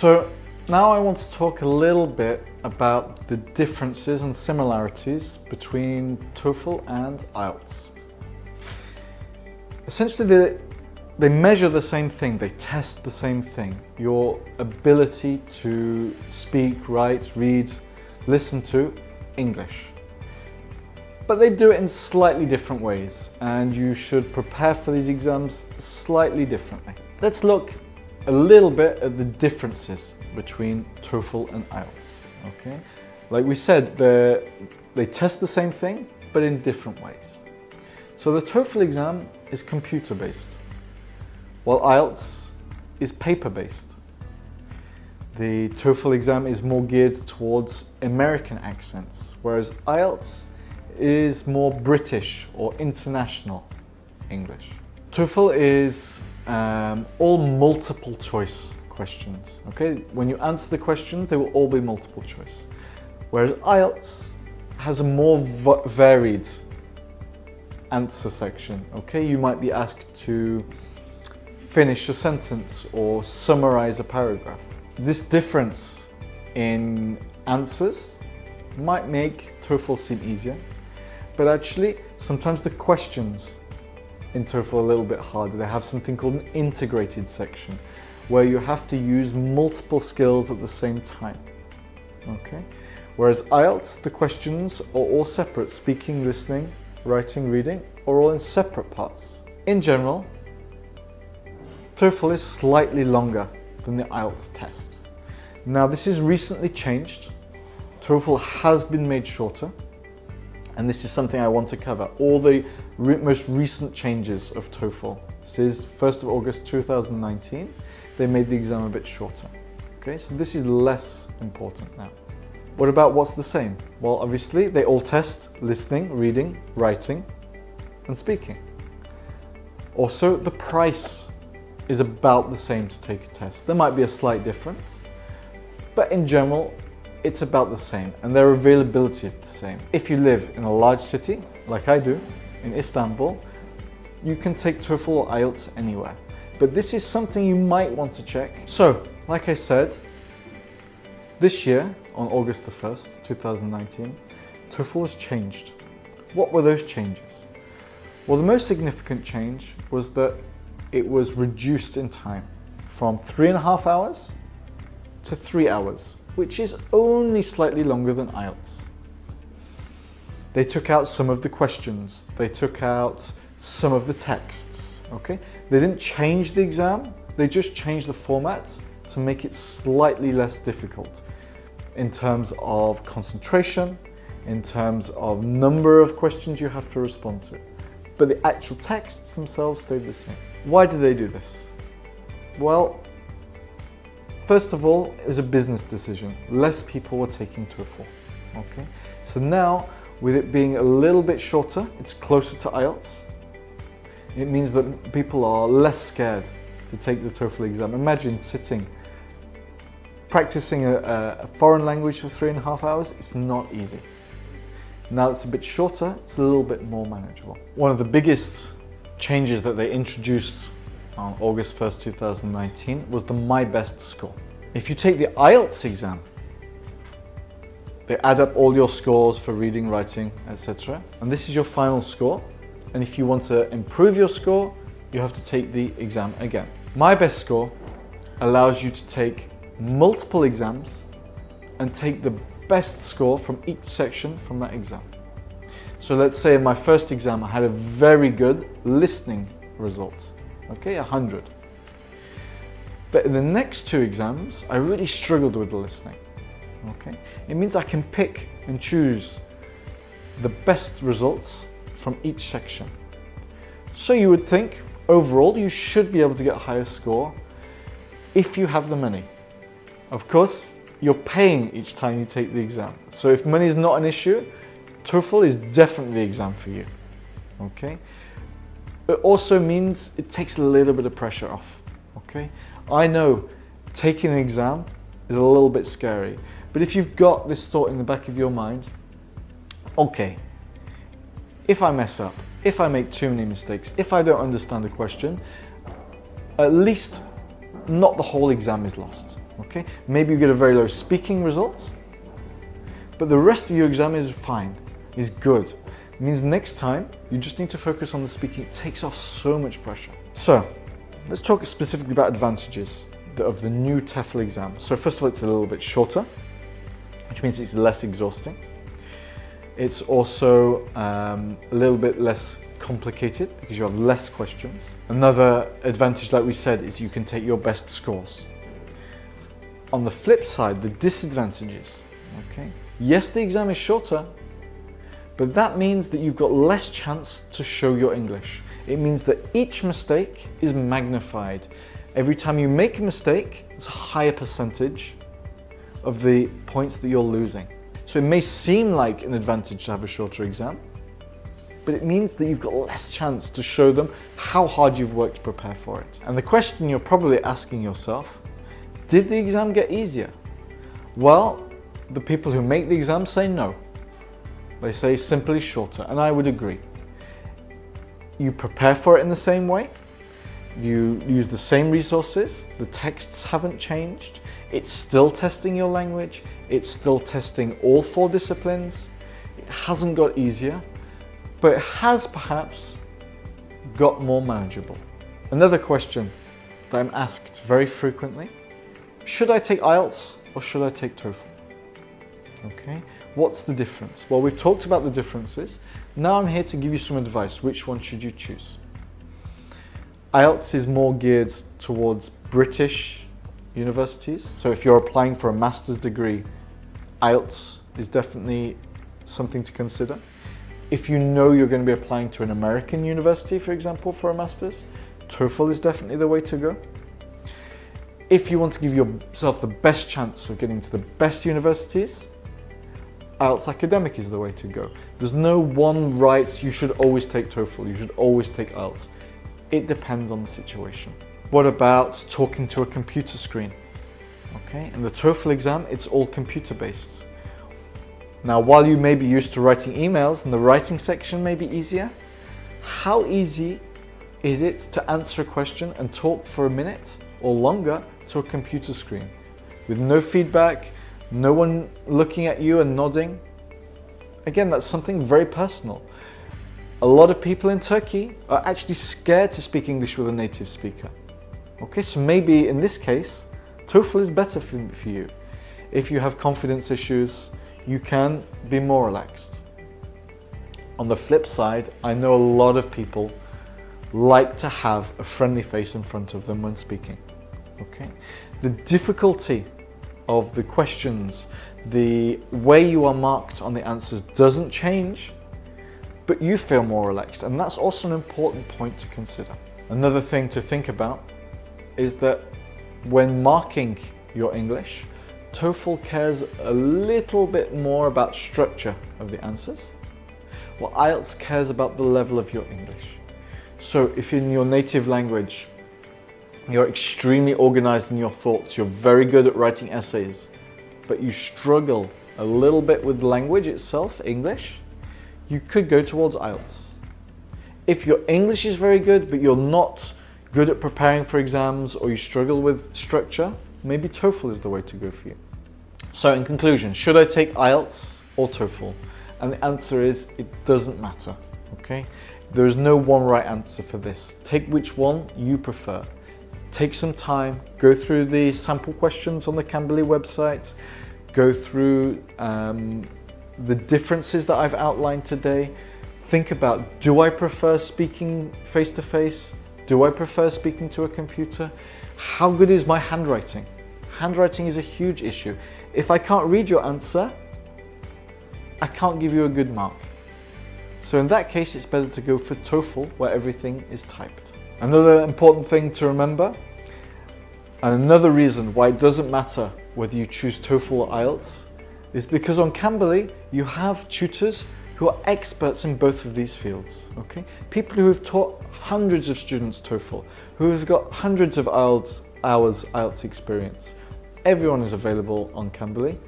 So now I want to talk a little bit about the differences and similarities between TOEFL and IELTS. Essentially, they measure the same thing, they test the same thing, your ability to speak, write, read, listen to English. But they do it in slightly different ways, and you should prepare for these exams slightly differently. Let's look a little bit at the differences between TOEFL and IELTS. Okay, like we said, they test the same thing, but in different ways. So the TOEFL exam is computer-based, while IELTS is paper-based. The TOEFL exam is more geared towards American accents, whereas IELTS is more British or international English. TOEFL is all multiple choice questions. Okay, when you answer the questions, they will all be multiple choice. Whereas IELTS has a more varied answer section. Okay, you might be asked to finish a sentence or summarize a paragraph. This difference in answers might make TOEFL seem easier, but actually sometimes the questions in TOEFL are a little bit harder. They have something called an integrated section where you have to use multiple skills at the same time. Okay? Whereas IELTS, the questions are all separate. Speaking, listening, writing, reading are all in separate parts. In general, TOEFL is slightly longer than the IELTS test. Now this is recently changed. TOEFL has been made shorter, and this is something I want to cover. All the most recent changes of TOEFL. This is 1st of August 2019. They made the exam a bit shorter. Okay, so this is less important now. What about what's the same? Well, obviously they all test listening, reading, writing, and speaking. Also, the price is about the same to take a test. There might be a slight difference, but in general, it's about the same, and their availability is the same. If you live in a large city, like I do, in Istanbul, you can take TOEFL or IELTS anywhere. But this is something you might want to check. So, like I said, this year, on August the 1st, 2019, TOEFL was changed. What were those changes? Well, the most significant change was that it was reduced in time from 3.5 hours to 3 hours, which is only slightly longer than IELTS. They took out some of the questions, they took out some of the texts, okay? They didn't change the exam, they just changed the format to make it slightly less difficult in terms of concentration, in terms of number of questions you have to respond to. But the actual texts themselves stayed the same. Why did they do this? Well, first of all, it was a business decision. Less people were taking TOEFL, okay? So now, with it being a little bit shorter, it's closer to IELTS. It means that people are less scared to take the TOEFL exam. Imagine sitting, practicing a foreign language for 3.5 hours. It's not easy. Now it's a bit shorter, it's a little bit more manageable. One of the biggest changes that they introduced on August 1st, 2019 was the My Best score. If you take the IELTS exam, they add up all your scores for reading, writing, etc. And this is your final score. And if you want to improve your score, you have to take the exam again. My Best score allows you to take multiple exams and take the best score from each section from that exam. So let's say in my first exam I had a very good listening result, okay, 100. But in the next two exams I really struggled with the listening, okay. It means I can pick and choose the best results from each section. So you would think overall you should be able to get a higher score if you have the money. Of course, you're paying each time you take the exam. So if money is not an issue, TOEFL is definitely the exam for you, okay? It also means it takes a little bit of pressure off, okay? I know taking an exam is a little bit scary, but if you've got this thought in the back of your mind, okay, if I mess up, if I make too many mistakes, if I don't understand a question, at least not the whole exam is lost. Okay, maybe you get a very low speaking result, but the rest of your exam is fine, is good. It means next time you just need to focus on the speaking. It takes off so much pressure. So let's talk specifically about advantages of the new TOEFL exam. So first of all, it's a little bit shorter, which means it's less exhausting. It's also a little bit less complicated because you have less questions. Another advantage, like we said, is you can take your best scores. On the flip side, the disadvantages, okay? Yes, the exam is shorter, but that means that you've got less chance to show your English. It means that each mistake is magnified. Every time you make a mistake, it's a higher percentage of the points that you're losing. So it may seem like an advantage to have a shorter exam, but it means that you've got less chance to show them how hard you've worked to prepare for it. And the question you're probably asking yourself, did the exam get easier? Well, the people who make the exam say no. They say simply shorter, and I would agree. You prepare for it in the same way, you use the same resources, the texts haven't changed, it's still testing your language, it's still testing all 4 disciplines. It hasn't got easier, but it has perhaps got more manageable. Another question that I'm asked very frequently, should I take IELTS or should I take TOEFL? Okay, what's the difference? Well, we've talked about the differences. Now I'm here to give you some advice. Which one should you choose? IELTS is more geared towards British universities. So if you're applying for a master's degree, IELTS is definitely something to consider. If you know you're going to be applying to an American university, for example, for a master's, TOEFL is definitely the way to go. If you want to give yourself the best chance of getting to the best universities, IELTS Academic is the way to go. There's no one right, you should always take TOEFL, you should always take IELTS. It depends on the situation. What about talking to a computer screen? Okay, in the TOEFL exam, it's all computer based. Now, while you may be used to writing emails and the writing section may be easier, how easy is it to answer a question and talk for a minute or longer to a computer screen with no feedback, no one looking at you and nodding? Again, that's something very personal. A lot of people in Turkey are actually scared to speak English with a native speaker. Okay, so maybe in this case, TOEFL is better for you. If you have confidence issues, you can be more relaxed. On the flip side, I know a lot of people like to have a friendly face in front of them when speaking. Okay, the difficulty of the questions, the way you are marked on the answers doesn't change, but you feel more relaxed, and that's also an important point to consider. Another thing to think about is that when marking your English, TOEFL cares a little bit more about structure of the answers, while IELTS cares about the level of your English. So if in your native language you're extremely organized in your thoughts, you're very good at writing essays, but you struggle a little bit with language itself, English, you could go towards IELTS. If your English is very good, but you're not good at preparing for exams or you struggle with structure, maybe TOEFL is the way to go for you. So in conclusion, should I take IELTS or TOEFL? And the answer is, it doesn't matter, okay? There is no one right answer for this. Take which one you prefer. Take some time, go through the sample questions on the Cambly website, go through the differences that I've outlined today. Think about, do I prefer speaking face-to-face? Do I prefer speaking to a computer? How good is my handwriting? Handwriting is a huge issue. If I can't read your answer, I can't give you a good mark. So in that case, it's better to go for TOEFL, where everything is typed. Another important thing to remember, and another reason why it doesn't matter whether you choose TOEFL or IELTS, is because on Cambly you have tutors who are experts in both of these fields. Okay, people who have taught hundreds of students TOEFL, who have got hundreds of hours IELTS experience. Everyone is available on Cambly.